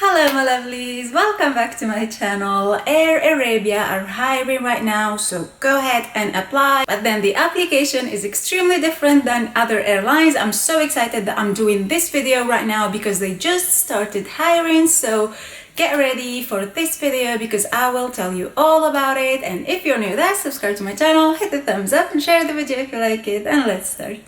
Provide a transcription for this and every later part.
Hello my lovelies, welcome back to my channel. Air Arabia are hiring right now, so go ahead and apply. But then the application is extremely different than other airlines. I'm so excited that I'm doing this video right now because they just started hiring, so get ready for this video because I will tell you all about it. And if you're new there, subscribe to my channel, hit the thumbs up and share the video if you like it, and let's start.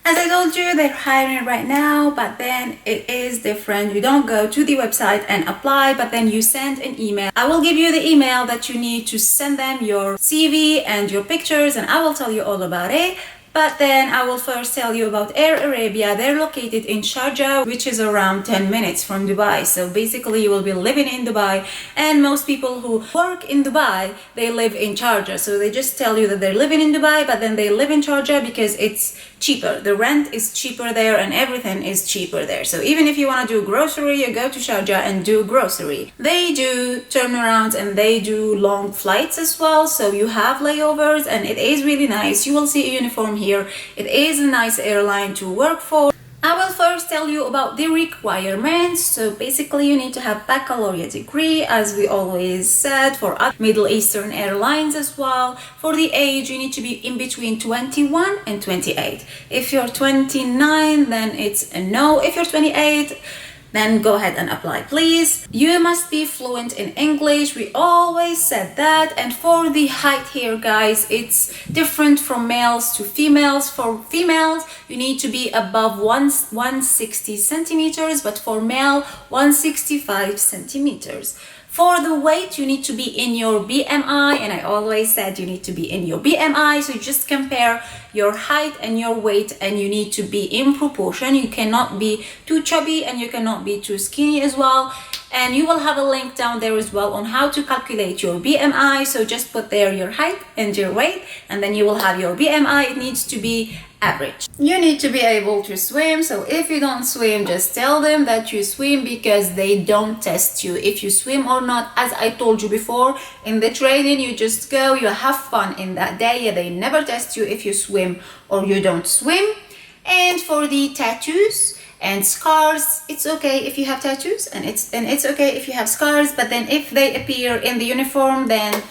As I told you, they're hiring right now, but then it is different. You don't go to the website and apply, but then you send an email. I will give you the email that you need to send them your CV and your pictures, and I will tell you all about it. But then I will first tell you about Air Arabia. They're located in Sharjah, which is around 10 minutes from Dubai. So basically you will be living in Dubai, and most people who work in Dubai, they live in Sharjah. So they just tell you that they're living in Dubai, but then they live in Sharjah because it's cheaper. The rent is cheaper there and everything is cheaper there. So even if you want to do grocery, you go to Sharjah and do grocery. They do turnarounds and they do long flights as well. So you have layovers and it is really nice. You will see a uniform here. It is a nice airline to work for. I will first tell you about the requirements. So basically you need to have baccalaureate degree, as we always said, for Middle Eastern airlines as well. For the age, you need to be in between 21 and 28. If you're 29, then it's a no. If you're 28, then go ahead and apply, please. You must be fluent in English. We always said that. And for the height here, guys, it's different from males to females. For females, you need to be above 160 centimeters, but for male, 165 centimeters. For the weight, you need to be in your BMI, and I always said you need to be in your BMI, so just compare your height and your weight, and you need to be in proportion. You cannot be too chubby and you cannot be too skinny as well. And you will have a link down there as well on how to calculate your BMI, so just put there your height and your weight, and then you will have your BMI. It needs to be average. You need to be able to swim, so if you don't swim, just tell them that you swim because they don't test you if you swim or not. As I told you before, in the training, you just go, you have fun in that day. They never test you if you swim or you don't swim. And for the tattoos and scars, it's okay if you have tattoos, and it's okay if you have scars, but then if they appear in the uniform, then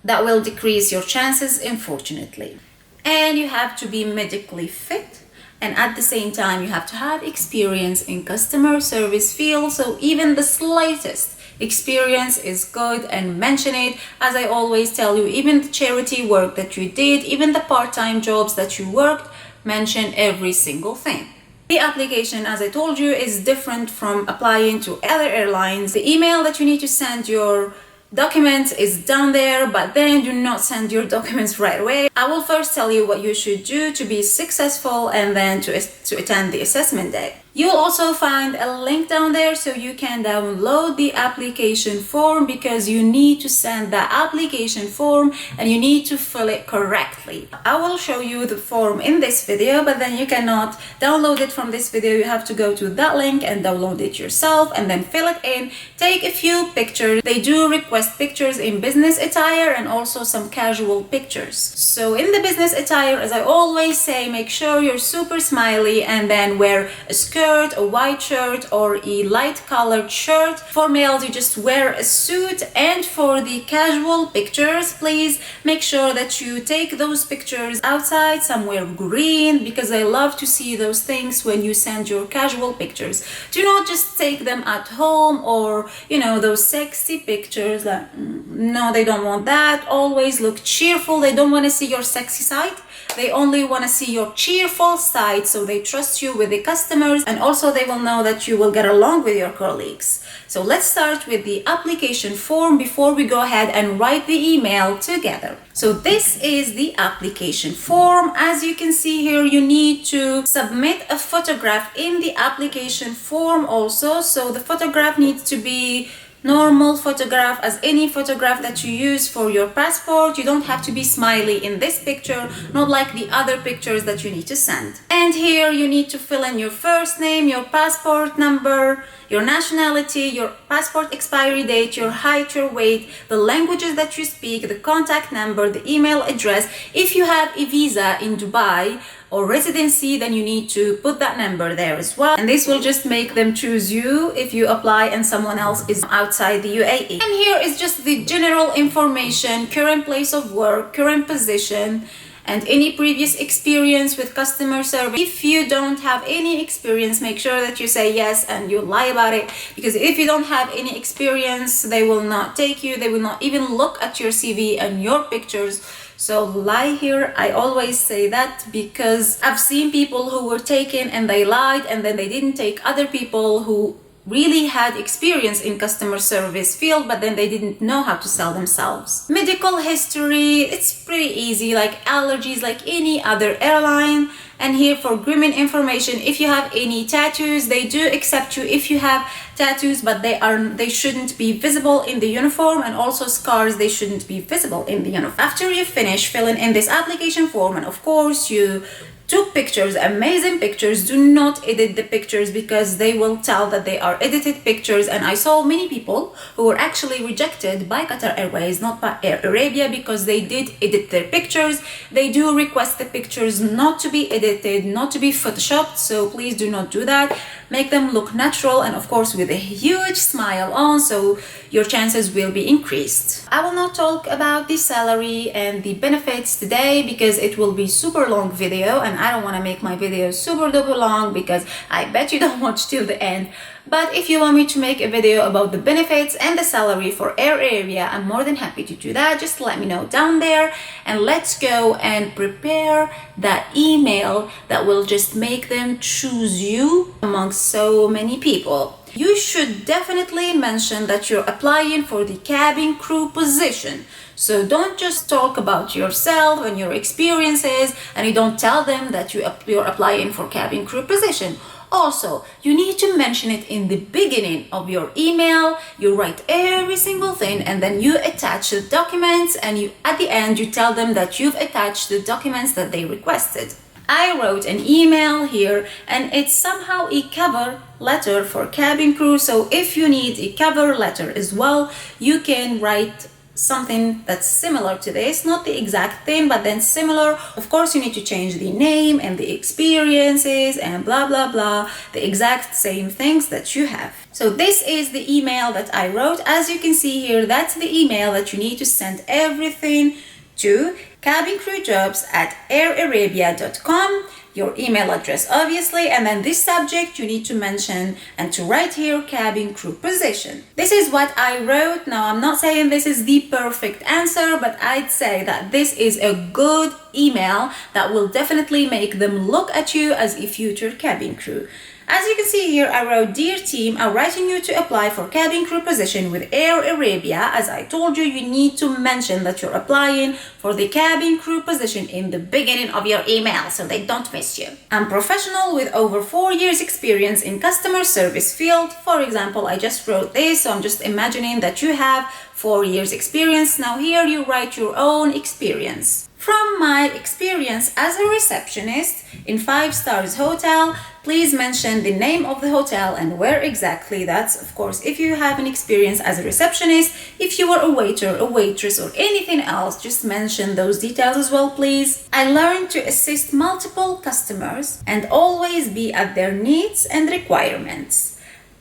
that will decrease your chances, unfortunately. And you have to be medically fit, and at the same time you have to have experience in customer service field. So even the slightest experience is good, and mention it. As I always tell you, even the charity work that you did, even the part-time jobs that you worked, mention every single thing. The application, as I told you, is different from applying to other airlines. The email that you need to send your documents is down there, but then do not send your documents right away. I will first tell you what you should do to be successful and then to attend the assessment day. You will also find a link down there so you can download the application form, because you need to send the application form and you need to fill it correctly. I will show you the form in this video, but then you cannot download it from this video. You have to go to that link and download it yourself and then fill it in. Take a few pictures. They do request pictures in business attire and also some casual pictures. So in the business attire, as I always say, make sure you're super smiley and then wear a skirt, a white shirt or a light colored shirt. For males, you just wear a suit. And for the casual pictures, please make sure that you take those pictures outside, somewhere green, because I love to see those things when you send your casual pictures. Do not just take them at home, or those sexy pictures that no, they don't want that. Always look cheerful. They don't want to see your sexy side. They only want to see your cheerful side, so they trust you with the customers, and also they will know that you will get along with your colleagues. So let's start with the application form before we go ahead and write the email together. So this is the application form. As you can see here, you need to submit a photograph in the application form also. So the photograph needs to be normal photograph as any photograph that you use for your passport. You don't have to be smiley in this picture, not like the other pictures that you need to send. And here you need to fill in your first name, your passport number, your nationality, your passport expiry date, your height, your weight, the languages that you speak, the contact number, the email address. If you have a visa in Dubai or residency, then you need to put that number there as well. And this will just make them choose you if you apply and someone else is outside the UAE. And here is just the general information, current place of work, current position, and any previous experience with customer service. If you don't have any experience, make sure that you say yes and you lie about it, because if you don't have any experience, they will not take you. They will not even look at your CV and your pictures. So lie here. I always say that because I've seen people who were taken and they lied, and then they didn't take other people who really had experience in customer service field, but then they didn't know how to sell themselves. Medical history, it's pretty easy, like allergies, like any other airline. And here for grooming information, if you have any tattoos, they do accept you if you have tattoos, but they shouldn't be visible in the uniform, and also scars, they shouldn't be visible in the uniform. After you finish filling in this application form, and of course you took pictures, amazing pictures, do not edit the pictures because they will tell that they are edited pictures. And I saw many people who were actually rejected by Qatar Airways, not by airarabia, because they did edit their pictures. They do request the pictures not to be edited, not to be photoshopped, so please do not do that. Make them look natural, and of course with a huge smile on, so your chances will be increased. I will not talk about the salary and the benefits today because it will be super long video, and I don't want to make my videos super duper long because I bet you don't watch till the end. But if you want me to make a video about the benefits and the salary for airarabia, I'm more than happy to do that. Just let me know down there, and let's go and prepare that email that will just make them choose you amongst so many people. You should definitely mention that you're applying for the cabin crew position. So don't just talk about yourself and your experiences, and you don't tell them that you're applying for cabin crew position. Also, you need to mention it in the beginning of your email. You write every single thing, and then you attach the documents, and at the end you tell them that you've attached the documents that they requested. I wrote an email here, and it's somehow a cover letter for cabin crew. So if you need a cover letter as well, you can write something that's similar to this, not the exact thing, but then similar. Of course, you need to change the name and the experiences and blah blah blah, the exact same things that you have. So this is the email that I wrote. As you can see here, that's the email that you need to send everything to: cabincrewjobs@airarabia.com, your email address obviously, and then this subject you need to mention and to write here cabin crew position. This is what I wrote. Now I'm not saying this is the perfect answer, but I'd say that this is a good email that will definitely make them look at you as a future cabin crew. As you can see here, I wrote, "Dear team, I'm writing you to apply for cabin crew position with airarabia. As I told you, you need to mention that you're applying for the cabin crew position in the beginning of your email so they don't miss you. I'm professional with over 4 years experience in customer service field." For example, I just wrote this, so I'm just imagining that you have 4 years experience. Now here you write your own experience. "From my experience as a receptionist in 5 stars hotel," please mention the name of the hotel and where exactly. That's, of course, if you have an experience as a receptionist. If you were a waiter, a waitress, or anything else, just mention those details as well, please. "I learned to assist multiple customers and always be at their needs and requirements,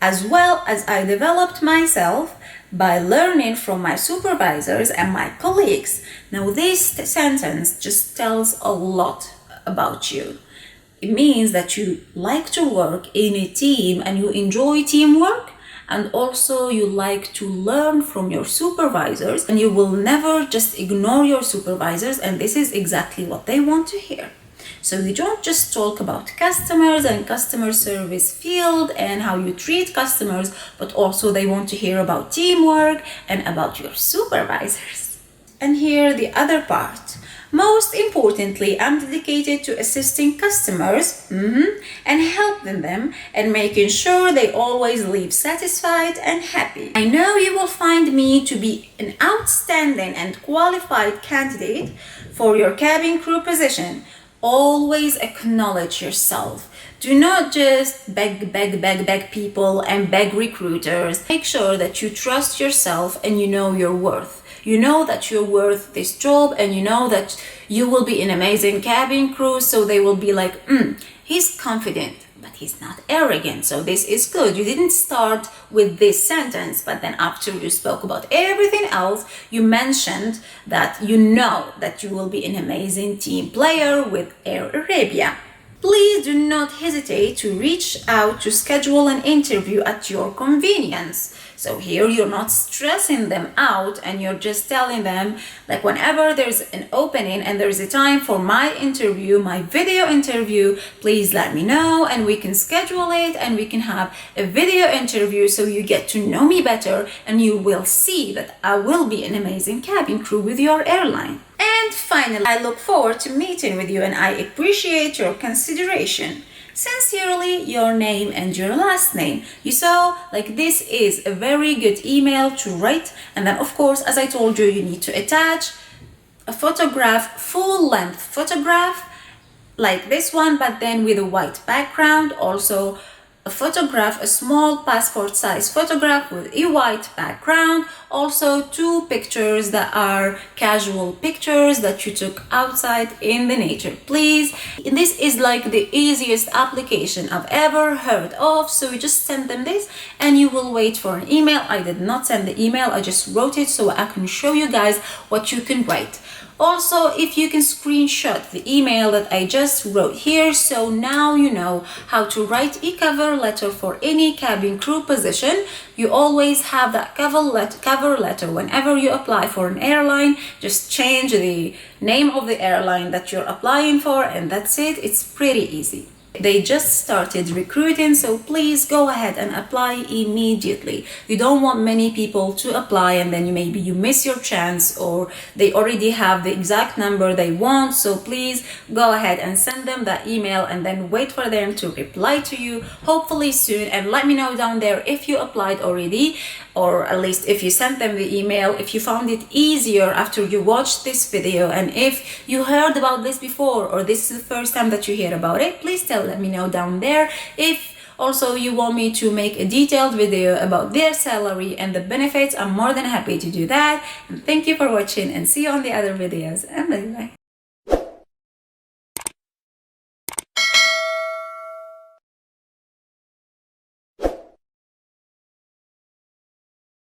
as well as I developed myself by learning from my supervisors and my colleagues." Now this sentence just tells a lot about you. It means that you like to work in a team and you enjoy teamwork, and also you like to learn from your supervisors, and you will never just ignore your supervisors, and this is exactly what they want to hear. So you don't just talk about customers and customer service field and how you treat customers, but also they want to hear about teamwork and about your supervisors. And here the other part. Most importantly, I'm dedicated to assisting customers and helping them and making sure they always leave satisfied and happy. I know you will find me to be an outstanding and qualified candidate for your cabin crew position. Always acknowledge yourself. Do not just beg people and beg recruiters. Make sure that you trust yourself and you know your worth. You know that you're worth this job, and you know that you will be an amazing cabin crew, so they will be like, he's confident, but he's not arrogant, so this is good. You didn't start with this sentence, but then after you spoke about everything else, you mentioned that you know that you will be an amazing team player with Air Arabia. Please do not hesitate to reach out to schedule an interview at your convenience. So here you're not stressing them out, and you're just telling them, like, whenever there's an opening and there's a time for my interview, my video interview, please let me know and we can schedule it and we can have a video interview so you get to know me better and you will see that I will be an amazing cabin crew with your airline. And finally, I look forward to meeting with you and I appreciate your consideration. Sincerely, your name and your last name. You saw, like, this is a very good email to write. And then, of course, as I told you, you need to attach a photograph, full-length photograph, like this one, but then with a white background. Also, a photograph, a small passport size photograph with a white background. Also 2 pictures that are casual pictures that you took outside in the nature, please. This is like the easiest application I've ever heard of, so you just send them this and you will wait for an email. I did not send the email, I just wrote it so I can show you guys what you can write. Also, if you can screenshot the email that I just wrote here, so now you know how to write a cover letter for any cabin crew position. You always have that cover letter whenever you apply for an airline. Just change the name of the airline that you're applying for and that's it. It's pretty easy. They just started recruiting, so please go ahead and apply immediately. You don't want many people to apply and then maybe you miss your chance, or they already have the exact number they want. So please go ahead and send them that email and then wait for them to reply to you, hopefully soon, and let me know down there if you applied already, or at least if you sent them the email, if you found it easier after you watched this video, and if you heard about this before or this is the first time that you hear about it, please let me know down there. If also you want me to make a detailed video about their salary and the benefits, I'm more than happy to do that. And thank you for watching and see you on the other videos, and bye.